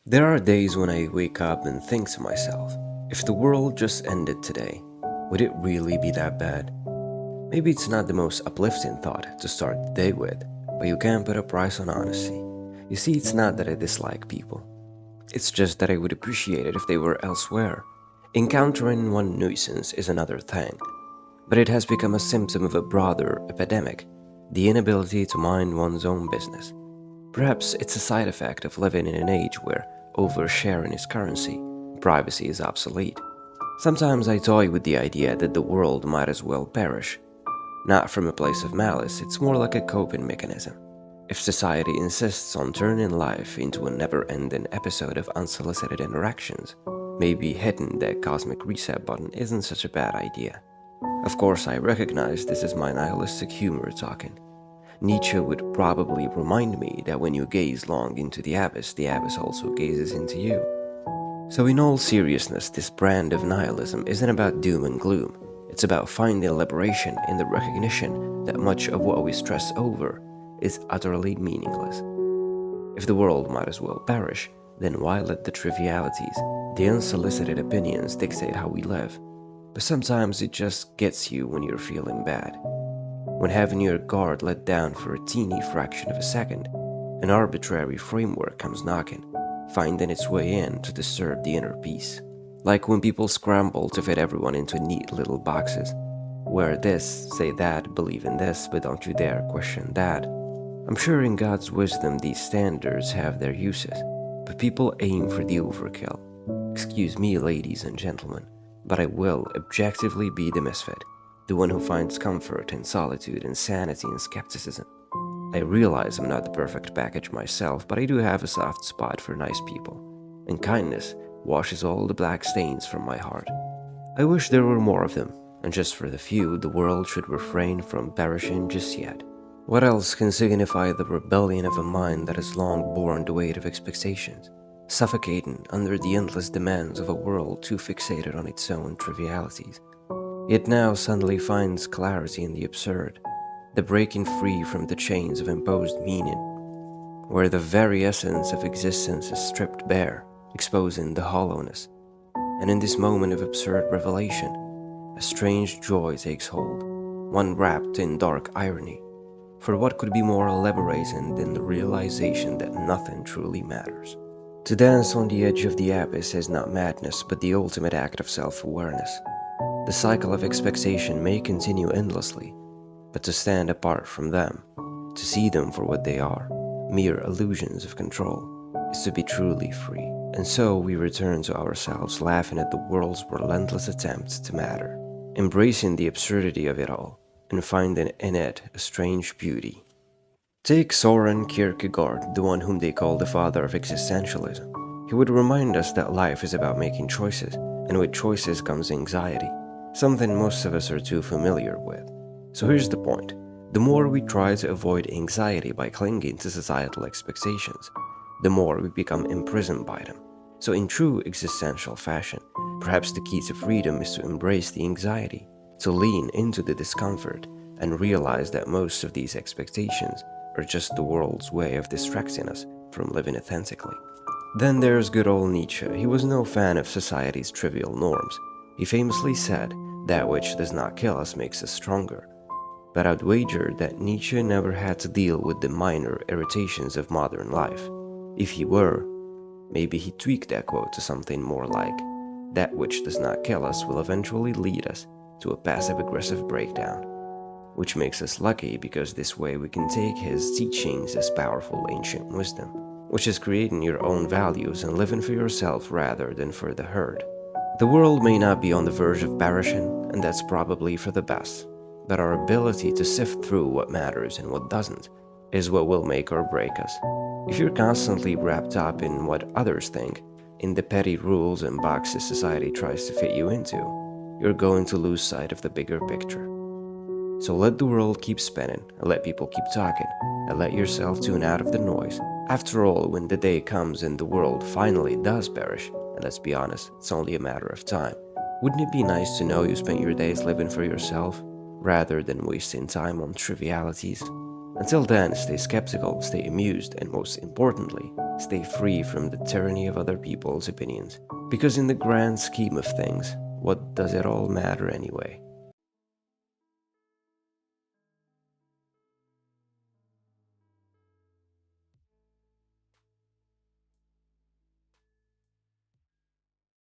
There are days when I wake up and think to myself, if the world just ended today, would it really be that bad? Maybe it's not the most uplifting thought to start the day with, but you can't put a price on honesty. You see, it's not that I dislike people. It's just that I would appreciate it if they were elsewhere. Encountering one nuisance is another thing, but it has become a symptom of a broader epidemic, the inability to mind one's own business. Perhaps it's a side effect of living in an age where oversharing is currency, privacy is obsolete. Sometimes I toy with the idea that the world might as well perish. Not from a place of malice, it's more like a coping mechanism. If society insists on turning life into a never-ending episode of unsolicited interactions, maybe hitting that cosmic reset button isn't such a bad idea. Of course, I recognize this is my nihilistic humor talking. Nietzsche would probably remind me that when you gaze long into the abyss also gazes into you. So in all seriousness, this brand of nihilism isn't about doom and gloom. It's about finding liberation in the recognition that much of what we stress over is utterly meaningless. If the world might as well perish, then why let the trivialities, the unsolicited opinions dictate how we live? But sometimes it just gets you when you're feeling bad. When having your guard let down for a teeny fraction of a second, an arbitrary framework comes knocking, finding its way in to disturb the inner peace. Like when people scramble to fit everyone into neat little boxes. Wear this, say that, believe in this, but don't you dare question that. I'm sure in God's wisdom these standards have their uses, but people aim for the overkill. Excuse me, ladies and gentlemen, but I will objectively be the misfit, the one who finds comfort in solitude, insanity, and skepticism. I realize I'm not the perfect package myself, but I do have a soft spot for nice people, and kindness washes all the black stains from my heart. I wish there were more of them, and just for the few, the world should refrain from perishing just yet. What else can signify the rebellion of a mind that has long borne the weight of expectations, suffocating under the endless demands of a world too fixated on its own trivialities? It now suddenly finds clarity in the absurd, the breaking free from the chains of imposed meaning, where the very essence of existence is stripped bare, exposing the hollowness. And in this moment of absurd revelation, a strange joy takes hold, one wrapped in dark irony. For what could be more liberating than the realization that nothing truly matters? To dance on the edge of the abyss is not madness, but the ultimate act of self-awareness. The cycle of expectation may continue endlessly, but to stand apart from them, to see them for what they are, mere illusions of control, is to be truly free. And so we return to ourselves, laughing at the world's relentless attempts to matter, embracing the absurdity of it all, and finding in it a strange beauty. Take Soren Kierkegaard, the one whom they call the father of existentialism. He would remind us that life is about making choices, and with choices comes anxiety, something most of us are too familiar with. So here's the point. The more we try to avoid anxiety by clinging to societal expectations, the more we become imprisoned by them. So in true existential fashion, perhaps the key to freedom is to embrace the anxiety, to lean into the discomfort, and realize that most of these expectations are just the world's way of distracting us from living authentically. Then there's good old Nietzsche. He was no fan of society's trivial norms. He famously said, "That which does not kill us makes us stronger." But I'd wager that Nietzsche never had to deal with the minor irritations of modern life. If he were, maybe he tweaked that quote to something more like, "That which does not kill us will eventually lead us to a passive-aggressive breakdown," which makes us lucky because this way we can take his teachings as powerful ancient wisdom, which is creating your own values and living for yourself rather than for the herd. The world may not be on the verge of perishing, and that's probably for the best, but our ability to sift through what matters and what doesn't is what will make or break us. If you're constantly wrapped up in what others think, in the petty rules and boxes society tries to fit you into, you're going to lose sight of the bigger picture. So let the world keep spinning, and let people keep talking, and let yourself tune out of the noise. After all, when the day comes and the world finally does perish, and let's be honest, it's only a matter of time, wouldn't it be nice to know you spent your days living for yourself, rather than wasting time on trivialities? Until then, stay skeptical, stay amused, and most importantly, Stay free from the tyranny of other people's opinions. Because in the grand scheme of things, what does it all matter anyway?